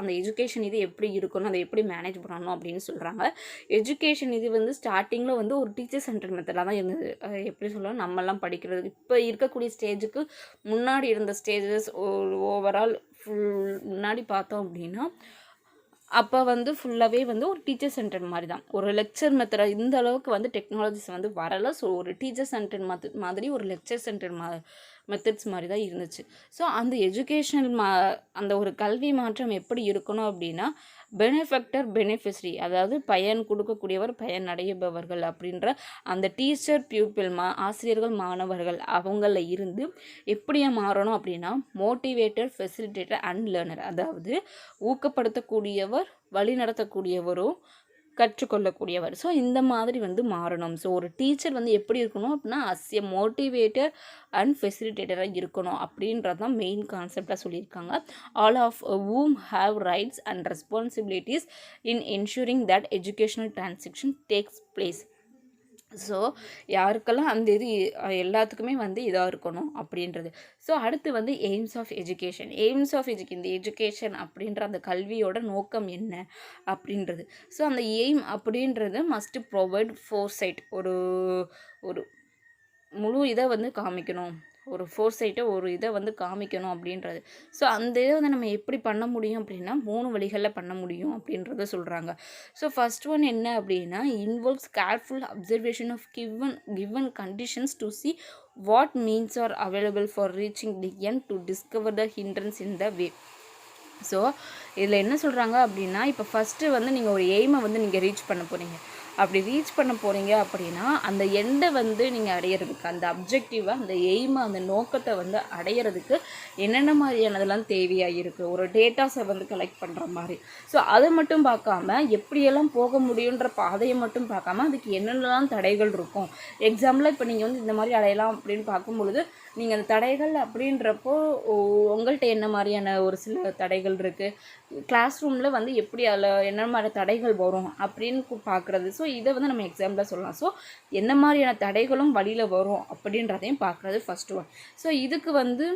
அந்த எஜுகேஷன் இது எப்படி இருக்கணும், அதை எப்படி மேனேஜ் பண்ணணும் அப்படின்னு சொல்கிறாங்க. எஜுகேஷன் இது வந்து ஸ்டார்டிங்கில் வந்து ஒரு டீச்சர் சென்டர் மெத்தடாக தான் இருந்தது. எப்படி சொல்லலாம், நம்மெல்லாம் படிக்கிறது இப்போ இருக்கக்கூடிய ஸ்டேஜுக்கு முன்னாடி இருந்த ஸ்டேஜஸ் ஓவரால் முன்னாடி பார்த்தோம் அப்படின்னா, அப்போ வந்து ஃபுல்லாகவே வந்து ஒரு டீச்சர் சென்டர் மாதிரி தான், ஒரு லெக்சர் மெத்தட். இந்த அளவுக்கு வந்து டெக்னாலஜிஸ் வந்து வரலை. ஸோ ஒரு டீச்சர் சென்டர் மாதிரி ஒரு லெக்சர் சென்டர் மெத்தட்ஸ் மாதிரி தான் இருந்துச்சு. ஸோ அந்த எஜுகேஷனல் அந்த ஒரு கல்வி மாற்றம் எப்படி இருக்கணும் அப்படின்னா, பெனிஃபெக்டர் பெனிஃபிஷரி, அதாவது பயன் கொடுக்கக்கூடியவர் பயன் அடைபவர்கள் அப்படின்ற அந்த டீச்சர் பியூப்பிள் ஆசிரியர்கள் மாணவர்கள் அவங்கள இருந்து எப்படியா மாறணும் அப்படின்னா, மோட்டிவேட்டர் ஃபெசிலிட்டேட்டர் அண்ட் லேர்னர், அதாவது ஊக்கப்படுத்தக்கூடியவர் வழி நடத்தக்கூடியவரும் கற்றுக்கொள்ளக்கூடியவர். ஸோ இந்த மாதிரி வந்து மாறணும். ஸோ ஒரு டீச்சர் வந்து எப்படி இருக்கணும் அப்படின்னா, எ மோட்டிவேட்டர் அண்ட் ஃபெசிலிட்டேட்டராக இருக்கணும் அப்படின்றது தான் மெயின் கான்செப்டாக சொல்லியிருக்காங்க. All of whom have rights and responsibilities in ensuring that educational transaction takes place. So யாருக்கெல்லாம் அந்த இது எல்லாத்துக்குமே வந்து இதாக இருக்கணும் அப்படின்றது. ஸோ அடுத்து வந்து எய்ம்ஸ் ஆஃப் எஜுகேஷன். இந்த எஜுகேஷன் அப்படின்ற அந்த கல்வியோட நோக்கம் என்ன அப்படின்றது. ஸோ அந்த எய்ம் அப்படின்றது மஸ்ட் ப்ரொவைட் ஃபோர்சைட், ஒரு முழு இதை வந்து காமிக்கணும், ஒரு ஃபோர்சைட்டை ஒரு இதை வந்து காமிக்கணும் அப்படின்றது. ஸோ அந்த இதை வந்து நம்ம எப்படி பண்ண முடியும் அப்படின்னா, 3 வழிகளில் பண்ண முடியும் அப்படின்றத சொல்கிறாங்க. ஸோ ஃபர்ஸ்ட் ஒன் என்ன அப்படின்னா, involves careful observation of given conditions to see what means are available for reaching the end to discover the hindrance in the way. So இதில் என்ன சொல்கிறாங்க அப்படின்னா, இப்போ ஃபஸ்ட்டு வந்து நீங்கள் ஒரு எய்மை வந்து நீங்கள் ரீச் பண்ண போகிறீங்க. அப்படி ரீச் பண்ண போகிறீங்க அப்படின்னா, அந்த எண்டை வந்து நீங்கள் அடையிறதுக்கு, அந்த அப்ஜெக்டிவை, அந்த எய்மை, அந்த நோக்கத்தை வந்து அடையிறதுக்கு என்னென்ன மாதிரியானதெல்லாம் தேவையாக இருக்குது, ஒரு டேட்டாஸை வந்து கலெக்ட் பண்ணுற மாதிரி. ஸோ அதை மட்டும் பார்க்காம, எப்படியெல்லாம் போக முடியுன்ற பாதையை மட்டும் பார்க்காம, அதுக்கு என்னென்னலாம் தடைகள் இருக்கும். எக்ஸாம்பிளாக இப்போ நீங்கள் வந்து இந்த மாதிரி அடையலாம் அப்படின்னு பார்க்கும்பொழுது, நீங்கள் அந்த தடைகள் அப்படின்றப்போ உங்கள்கிட்ட என்ன மாதிரியான ஒரு சில தடைகள் இருக்குது, கிளாஸ் ரூமில் வந்து எப்படி அதில் என்ன மாதிரி தடைகள் வரும் அப்படின்னு பார்க்குறது. ஸோ இதை வந்து நம்ம எக்ஸாம்பிளாக சொல்லலாம். ஸோ என்ன மாதிரியான தடைகளும் வழியில் வரும் அப்படின்றதையும் பார்க்குறது ஃபஸ்ட்டு ஒன். ஸோ இதுக்கு வந்து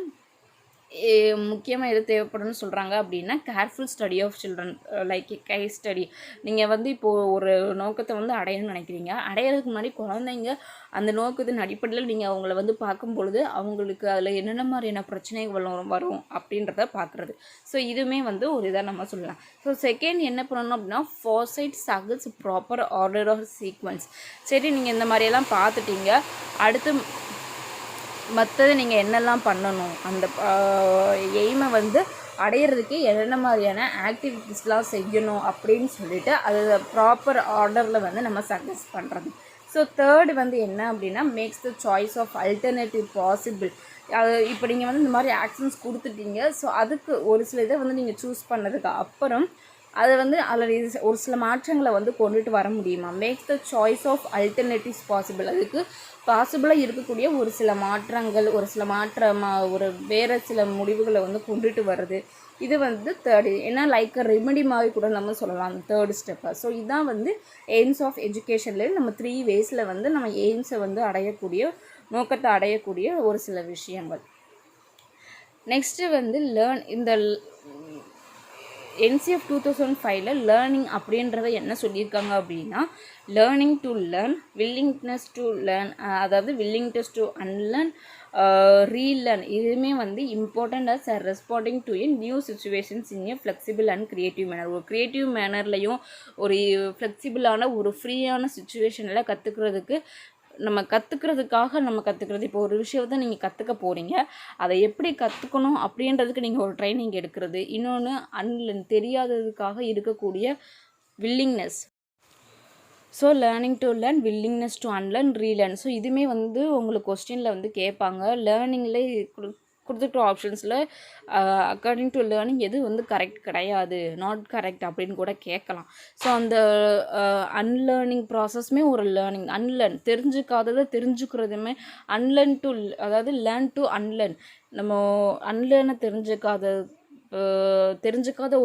முக்கியமாக எது தேவைப்படும்னு சொல்கிறாங்க அப்படின்னா, careful study of children, like case study. நீங்கள் வந்து இப்போது ஒரு நோக்கத்தை வந்து அடையணும்னு நினைக்கிறீங்க. அடையிறதுக்கு முன்னாடி குழந்தைங்க அந்த நோக்கத்தின் அடிப்படையில் நீங்கள் அவங்கள வந்து பார்க்கும் பொழுது அவங்களுக்கு அதில் என்னென்ன மாதிரியான பிரச்சனைகள் வரும் அப்படின்றத பார்க்குறது. ஸோ இதுவுமே வந்து ஒரு இதாக நம்ம சொல்லலாம். ஸோ செகண்ட் என்ன பண்ணணும் அப்படின்னா, foresight skills proper order of sequence. சரி, நீங்கள் இந்த மாதிரியெல்லாம் பார்த்துட்டீங்க, அடுத்து மற்றது நீங்கள் என்னெல்லாம் பண்ணணும், அந்த எய்மை வந்து அடையிறதுக்கு என்னென்ன மாதிரியான ஆக்டிவிட்டீஸ்லாம் செய்யணும் அப்படின்னு சொல்லிட்டு அது ப்ராப்பர் ஆர்டரில் வந்து நம்ம சஜஸ்ட் பண்ணுறது. ஸோ தேர்டு வந்து என்ன அப்படின்னா, makes the choice of alternative possible. அது இப்போ நீங்கள் வந்து இந்த மாதிரி ஆக்ஷன்ஸ் கொடுத்துட்டீங்க. ஸோ அதுக்கு ஒரு சில இதை வந்து நீங்கள் சூஸ் பண்ணதுக்கு அப்புறம் அதை வந்து அதில் ஒரு சில மாற்றங்களை வந்து கொண்டுட்டு வர முடியுமா. Makes the choice of alternatives possible. அதுக்கு பாசிபிளாக இருக்கக்கூடிய ஒரு சில மாற்றங்கள், ஒரு வேறு சில முடிவுகளை வந்து கொண்டுட்டு வருது. இது வந்து தேர்டு, ஏன்னா லைக் ரெமெடி மாதிரி கூட நம்ம சொல்லலாம் தேர்டு ஸ்டெப்பை. ஸோ இதுதான் வந்து எய்ம்ஸ் ஆஃப் எஜுகேஷன்லேயே நம்ம 3 வேஸில் வந்து நம்ம எய்ம்ஸை வந்து நோக்கத்தை அடையக்கூடிய ஒரு சில விஷயங்கள். நெக்ஸ்ட்டு வந்து இந்த NCF 2005ல் லேர்னிங் அப்படின்றத என்ன சொல்லியிருக்காங்க அப்படின்னா, learning to learn, willingness to learn, அதாவது வில்லிங்னஸ் டு அன்லேர்ன், ரீலேர்ன், இதுவுமே வந்து important as responding to a new situations in a flexible and creative manner. ஒரு க்ரியேட்டிவ் மேனர்லையும் ஒரு ஃப்ளெக்சிபிளான ஒரு ஃப்ரீயான சுச்சுவேஷனில் கற்றுக்கிறதுக்கு நம்ம கற்றுக்கிறது. இப்போ ஒரு விஷயத்தை நீங்கள் கற்றுக்க போகிறீங்க, அதை எப்படி கற்றுக்கணும் அப்படின்றதுக்கு நீங்கள் ஒரு ட்ரைனிங் எடுக்கிறது. இன்னொன்று தெரியாததுக்காக இருக்கக்கூடிய willingness. So learning to learn, willingness to unlearn, relearn. So இதுவுமே வந்து உங்களுக்கு கொஸ்டினில் வந்து கேட்பாங்க. லேர்னிங்கில் கொடுத்துட்டு ஆப்ஷன்ஸில் அக்கார்டிங் டு லேர்னிங் எது வந்து கரெக்ட் கிடையாது, நாட் கரெக்ட் அப்படின்னு கூட கேட்கலாம். ஸோ அந்த அன்லேர்னிங் ப்ராசஸ்மே ஒரு லேர்னிங். தெரிஞ்சுக்காததை தெரிஞ்சுக்கிறதுமே அதாவது லேர்ன் டு அன்லேர்ன். நம்ம அன்லேர்னை தெரிஞ்சுக்காத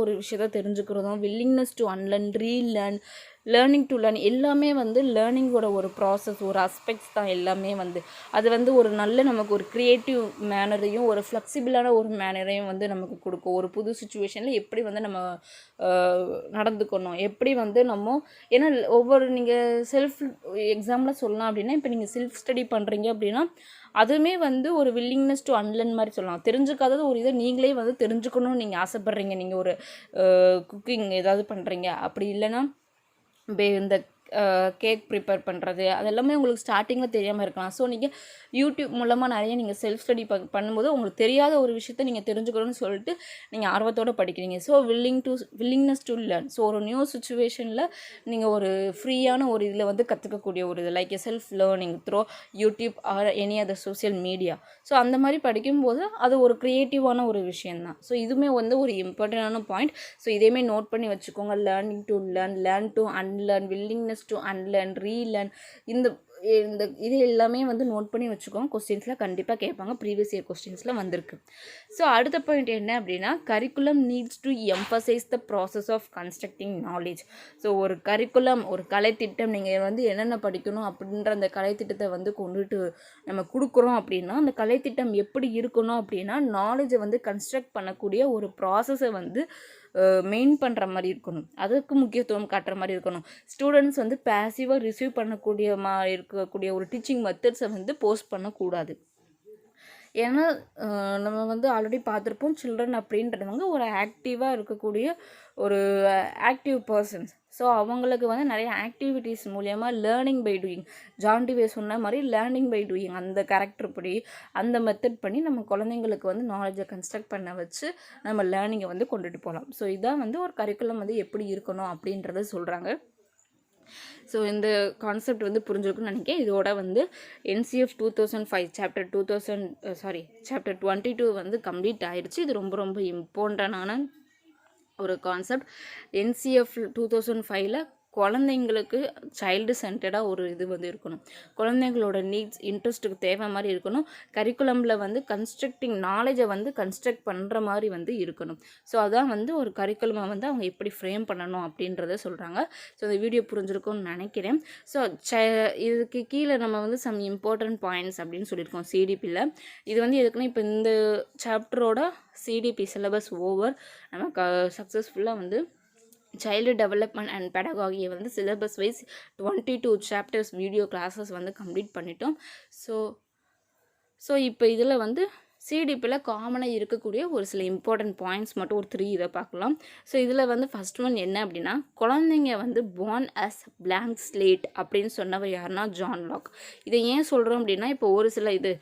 ஒரு விஷயத்த தெரிஞ்சுக்கிறதும், willingness to unlearn, relearn, learning to learn, எல்லாமே வந்து லேர்னிங்கோட ஒரு ப்ராசஸ், ஒரு அஸ்பெக்ட்ஸ் தான் எல்லாமே வந்து. அது வந்து ஒரு நல்ல நமக்கு ஒரு க்ரியேட்டிவ் மேனரையும் ஒரு ஃப்ளெக்சிபிளான ஒரு மேனரையும் வந்து நமக்கு கொடுக்கும். ஒரு புது சுச்சுவேஷனில் எப்படி வந்து நம்ம நடந்துக்கணும், எப்படி வந்து நம்ம, ஏன்னா நீங்கள் செல்ஃப் எக்ஸாம்பிளாக சொல்லலாம் அப்படின்னா, இப்போ நீங்கள் செல்ஃப் ஸ்டடி பண்ணுறீங்க அப்படின்னா அதுவுமே வந்து ஒரு வில்லிங்னஸ் டு அன்லேர்ன் மாதிரி சொல்லலாம். தெரிஞ்சுக்காதது ஒரு இதை நீங்களே வந்து தெரிஞ்சுக்கணும்னு நீங்கள் ஆசைப்பட்றீங்க. நீங்கள் ஒரு குக்கிங் ஏதாவது பண்ணுறீங்க, அப்படி இல்லைன்னா இந்த கேக் ப்ரிப்பேர் பண்ணுறது, அது எல்லாமே உங்களுக்கு ஸ்டார்டிங்கில் தெரியாமல் இருக்கலாம். ஸோ நீங்கள் யூடியூப் மூலமாக நிறைய நீங்கள் செல்ஃப் ஸ்டடி பண்ணும்போது உங்களுக்கு தெரியாத ஒரு விஷயத்தை நீங்கள் தெரிஞ்சுக்கணும்னு சொல்லிட்டு நீங்கள் ஆர்வத்தோடு படிக்கிறீங்க. So willingness to learn. So ஒரு நியூ சுச்சுவேஷனில் நீங்கள் ஒரு ஃப்ரீயான ஒரு இதில் வந்து கற்றுக்கக்கூடிய ஒரு இது, like a self learning throw YouTube or any other social media. So அந்த மாதிரி படிக்கும்போது அது ஒரு க்ரியேட்டிவான ஒரு விஷயந்தான். ஸோ இதுவுமே வந்து ஒரு இம்பார்ட்டண்டான பாயிண்ட். ஸோ இதேமாதிரி நோட் பண்ணி வச்சுக்கோங்க. Learning to learn, learn to unlearn, willingness to unlearn, relearn, இந்த இது எல்லாமே வந்து நோட் பண்ணி வச்சுக்கோங்க. கொஸ்டின்ஸில் கண்டிப்பாக கேட்பாங்க, ப்ரீவியஸ் இயர் கொஸ்டின்ஸில் வந்திருக்கு. ஸோ அடுத்த பாயிண்ட் என்ன அப்படின்னா, curriculum needs to emphasize the process of constructing knowledge. So ஒரு கரிக்குலம், ஒரு கலைத்திட்டம், நீங்கள் வந்து என்னென்ன படிக்கணும் அப்படின்ற அந்த கலைத்திட்டத்தை வந்து கொண்டுட்டு நம்ம கொடுக்குறோம் அப்படின்னா, அந்த கலைத்திட்டம் எப்படி இருக்கணும் அப்படின்னா, நாலேஜை வந்து கன்ஸ்ட்ரக்ட் பண்ணக்கூடிய ஒரு ப்ராசஸை வந்து மெயின் பண்ணுற மாதிரி இருக்கணும். அதுக்கு முக்கியத்துவம் காட்டுற மாதிரி இருக்கணும். ஸ்டூடெண்ட்ஸ் வந்து பேசிவாக ரிசீவ் இருக்கக்கூடிய ஒரு டீச்சிங் மெத்தட்ஸை வந்து போஸ்ட் பண்ணக்கூடாது. ஏன்னா நம்ம வந்து ஆல்ரெடி பார்த்துருப்போம், சில்ட்ரன் அப்படின்றவங்க ஒரு ஆக்டிவாக இருக்கக்கூடிய ஒரு ஆக்டிவ் பர்சன்ஸ். ஸோ அவங்களுக்கு வந்து நிறைய ஆக்டிவிட்டீஸ் மூலயமா லேர்னிங் பை டூயிங், ஜான் டிவே சொன்ன மாதிரி லேர்னிங் பை டூயிங், அந்த கேரக்டர் படி அந்த மெத்தட் பண்ணி நம்ம குழந்தைங்களுக்கு வந்து நாலேஜை கன்ஸ்ட்ரக்ட் பண்ண வச்சு நம்ம லேர்னிங்கை வந்து கொண்டுட்டு போகலாம். ஸோ இதான் வந்து ஒரு கரிக்குலம் வந்து எப்படி இருக்கணும் அப்படின்றத சொல்கிறாங்க. ஸோ இந்த கான்செப்ட் வந்து புரிஞ்சிருக்குன்னு நினைக்கிறேன். இதோட வந்து NCF 2005 சாப்டர் 22 வந்து கம்ப்ளீட் ஆயிடுச்சு. இது ரொம்ப ரொம்ப இம்பார்ட்டண்டான ஒரு கான்செப்ட். NCF 2005ல் குழந்தைங்களுக்கு சைல்டு சென்டர்டாக ஒரு இது வந்து இருக்கணும். குழந்தைங்களோட நீட்ஸ், இன்ட்ரெஸ்ட்டுக்கு தேவை மாதிரி இருக்கணும். கரிக்குலமில் வந்து கன்ஸ்ட்ரக்டிங் நாலேஜை வந்து கன்ஸ்ட்ரக்ட் பண்ணுற மாதிரி வந்து இருக்கணும். ஸோ அதான் வந்து ஒரு கரிக்குலமை வந்து அவங்க எப்படி ஃப்ரேம் பண்ணணும் அப்படின்றத சொல்கிறாங்க. ஸோ இந்த வீடியோ புரிஞ்சிருக்கும்னு நினைக்கிறேன். ஸோ இதுக்கு கீழே நம்ம வந்து சம் இம்பார்ட்டன்ட் பாயிண்ட்ஸ் அப்படின்னு சொல்லியிருக்கோம் CDPயில். இது வந்து எதுக்குன்னா, இப்போ இந்த சாப்டரோட CDP சிலபஸ் ஓவர், நமக்கு சக்ஸஸ்ஃபுல்லாக வந்து சைல்டு டெவலப்மெண்ட் அண்ட் பெடகாகியை வந்து syllabus wise 22 chapters video classes வந்து கம்ப்ளீட் பண்ணிட்டோம். ஸோ இப்போ இதில் வந்து CDPயில் காமனாக இருக்கக்கூடிய ஒரு சில இம்பார்ட்டன்ட் பாயிண்ட்ஸ் மட்டும் ஒரு 3 இதை பார்க்கலாம். ஸோ இதில் வந்து ஃபஸ்ட் ஒன் என்ன அப்படின்னா, குழந்தைங்க வந்து born as blank slate அப்படின்னு சொன்னவர் யாருன்னா ஜான் லாக். இதை ஏன் சொல்கிறோம் அப்படின்னா, இப்போ ஒரு சில இது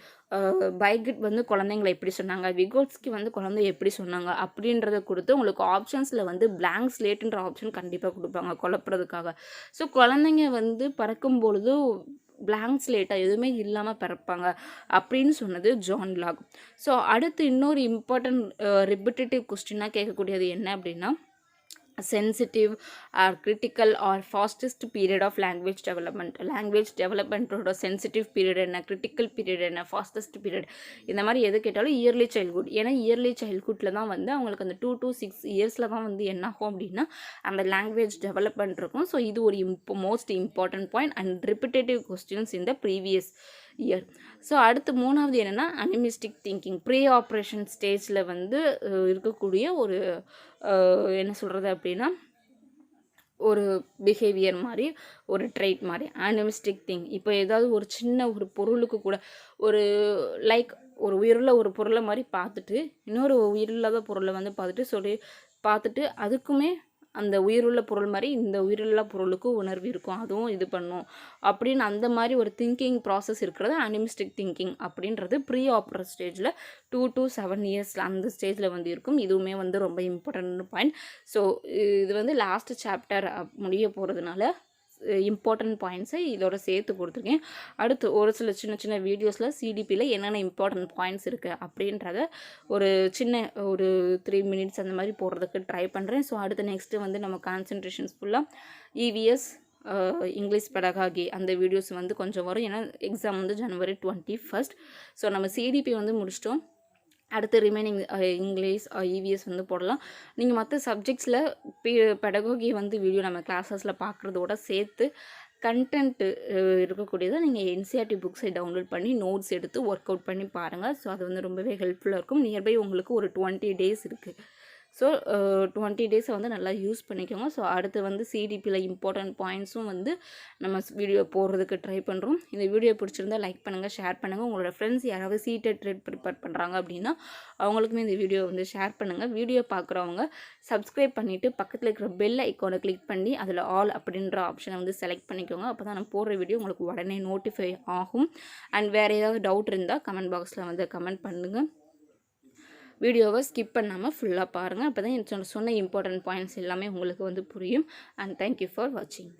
பைகிட் வந்து குழந்தைங்களை எப்படி சொன்னாங்க, விகோட்ஸ்கி வந்து குழந்தை எப்படி சொன்னாங்க அப்படின்றத கொடுத்து உங்களுக்கு ஆப்ஷன்ஸில் வந்து பிளாங்க் ஸ்லேட்டுன்ற ஆப்ஷன் கண்டிப்பாக கொடுப்பாங்க குழப்புறதுக்காக. ஸோ குழந்தைங்க வந்து பறக்கும் பொழுது பிளாங்க் ஸ்லேட்டாக எதுவுமே இல்லாமல் பிறப்பாங்க அப்படின்னு சொன்னது ஜான் லாக். ஸோ அடுத்து இன்னொரு இம்பார்ட்டன்ட் ரிப்பிட்டேட்டிவ் கொஸ்டினாக கேட்கக்கூடியது என்ன அப்படின்னா, sensitive or critical or fastest period of language டெவலப்மெண்ட்டோட சென்சிட்டிவ் பீரியட் என்ன, கிரிட்டிக்கல் பீரியட் என்ன, ஃபாஸ்டஸ்ட் பீரியட், இந்த மாதிரி எது கேட்டாலும் இயர்லி சைல்ட்ஹுட். ஏன்னா இயர்லி சைல்ட்ஹுட்டில் தான் வந்து அவங்களுக்கு அந்த 2 to 6 இயர்ஸில் தான் வந்து என்ன ஆகும் அப்படின்னா அந்த லாங்குவேஜ் டெவலப்மெண்ட் இருக்கும். ஸோ இது ஒரு most important point and repetitive questions இந்த ப்ரீவியஸ் இயர். ஸோ அடுத்து 3வது என்னென்னா அனிமிஸ்டிக் திங்கிங். ப்ரீ ஆப்ரேஷன் ஸ்டேஜில் வந்து இருக்கக்கூடிய ஒரு என்ன சொல்கிறது அப்படின்னா ஒரு பிஹேவியர் மாதிரி, ஒரு ட்ரைட் மாதிரி அனிமிஸ்டிக் திங். இப்போ ஏதாவது ஒரு சின்ன ஒரு பொருளுக்கு கூட ஒரு லைக் ஒரு உயிருள்ள ஒரு பொருளை மாதிரி பார்த்துட்டு இன்னொரு உயிரில்லாத பொருளை வந்து பார்த்துட்டு அதுக்குமே அந்த உயிருள்ள பொருள் மாதிரி இந்த உயிருள்ள பொருளுக்கு உணர்வு இருக்கும், அதுவும் இது பண்ணும் அப்படின்னு அந்த மாதிரி ஒரு திங்கிங் ப்ராசஸ் இருக்கிறது அனிமிஸ்டிக் திங்கிங் அப்படின்றது ப்ரீ ஆப்ரேட் ஸ்டேஜில் 2 to 7 இயர்ஸில் அந்த ஸ்டேஜில் வந்து இருக்கும். இதுவுமே வந்து ரொம்ப இம்பார்ட்டன்ட் பாயிண்ட். ஸோ இது வந்து லாஸ்ட் சாப்டர் முடிய போகிறதுனால இம்பார்ட்டன்ட் பாயிண்ட்ஸை இதோட சேர்த்து கொடுத்துருக்கேன். அடுத்து ஒரு சில சின்ன சின்ன வீடியோஸில் சிடிபியில் என்னென்ன இம்பார்ட்டன்ட் பாயிண்ட்ஸ் இருக்குது அப்படின்றத ஒரு சின்ன ஒரு 3 minutes அந்த மாதிரி போடுறதுக்கு ட்ரை பண்ணுறேன். ஸோ அடுத்து நெக்ஸ்ட்டு வந்து நம்ம கான்சன்ட்ரேஷன்ஸ் ஃபுல்லாக இவிஎஸ் இங்கிலீஷ் பெடகாகி அந்த வீடியோஸ் வந்து கொஞ்சம் வரும். ஏன்னா எக்ஸாம் வந்து January 21st. ஸோ நம்ம சிடிபி வந்து முடிச்சிட்டோம். அடுத்து ரிமைனிங் இங்கிலீஷ் இவிஎஸ் வந்து போடலாம். நீங்கள் மற்ற சப்ஜெக்ட்ஸில் பெடகாகி வந்து வீடியோ நம்ம கிளாஸஸில் பார்க்குறதோட சேர்த்து கண்டென்ட்டு இருக்கக்கூடியதை நீங்கள் என்சிஆர்டி புக்ஸை டவுன்லோட் பண்ணி நோட்ஸ் எடுத்து ஒர்க் அவுட் பண்ணி பாருங்கள். ஸோ அது வந்து ரொம்பவே ஹெல்ப்ஃபுல்லாக இருக்கும். நியர்பை உங்களுக்கு ஒரு 20 days இருக்குது. ஸோ 20 டேஸை வந்து நல்லா யூஸ் பண்ணிக்கோங்க. ஸோ அடுத்து வந்து சிடிபியில் இம்பார்ட்டன்ட் பாயிண்ட்ஸும் வந்து நம்ம வீடியோ போடுறதுக்கு ட்ரை பண்ணுறோம். இந்த வீடியோ பிடிச்சிருந்தா லைக் பண்ணுங்கள், ஷேர் பண்ணுங்கள். உங்களோட ஃப்ரெண்ட்ஸ் யாராவது சீட்டட் ட்ரெட் ப்ரிப்பேர் பண்ணுறாங்க அப்படின்னா அவங்களுக்குமே இந்த வீடியோ வந்து ஷேர் பண்ணுங்கள். வீடியோ பார்க்குறவங்க சப்ஸ்கிரைப் பண்ணிவிட்டு பக்கத்தில் இருக்கிற பெல் ஐக்கானை கிளிக் பண்ணி அதில் ஆல் அப்படின்ற ஆப்ஷனை வந்து செலக்ட் பண்ணிக்கோங்க. அப்போ தான் நான் போடுற வீடியோ உங்களுக்கு உடனே நோட்டிஃபை ஆகும். அண்ட் வேறு ஏதாவது டவுட் இருந்தால் கமெண்ட் பாக்ஸில் வந்து கமெண்ட் பண்ணுங்கள். வீடியோவை ஸ்கிப் பண்ணாமல் ஃபுல்லாக பாருங்கள். அப்போ தான் சொன்ன இம்பார்ட்டன்ட் பாயிண்ட்ஸ் எல்லாமே உங்களுக்கு வந்து புரியும். அண்ட் தேங்க்யூ ஃபார் வாட்சிங்.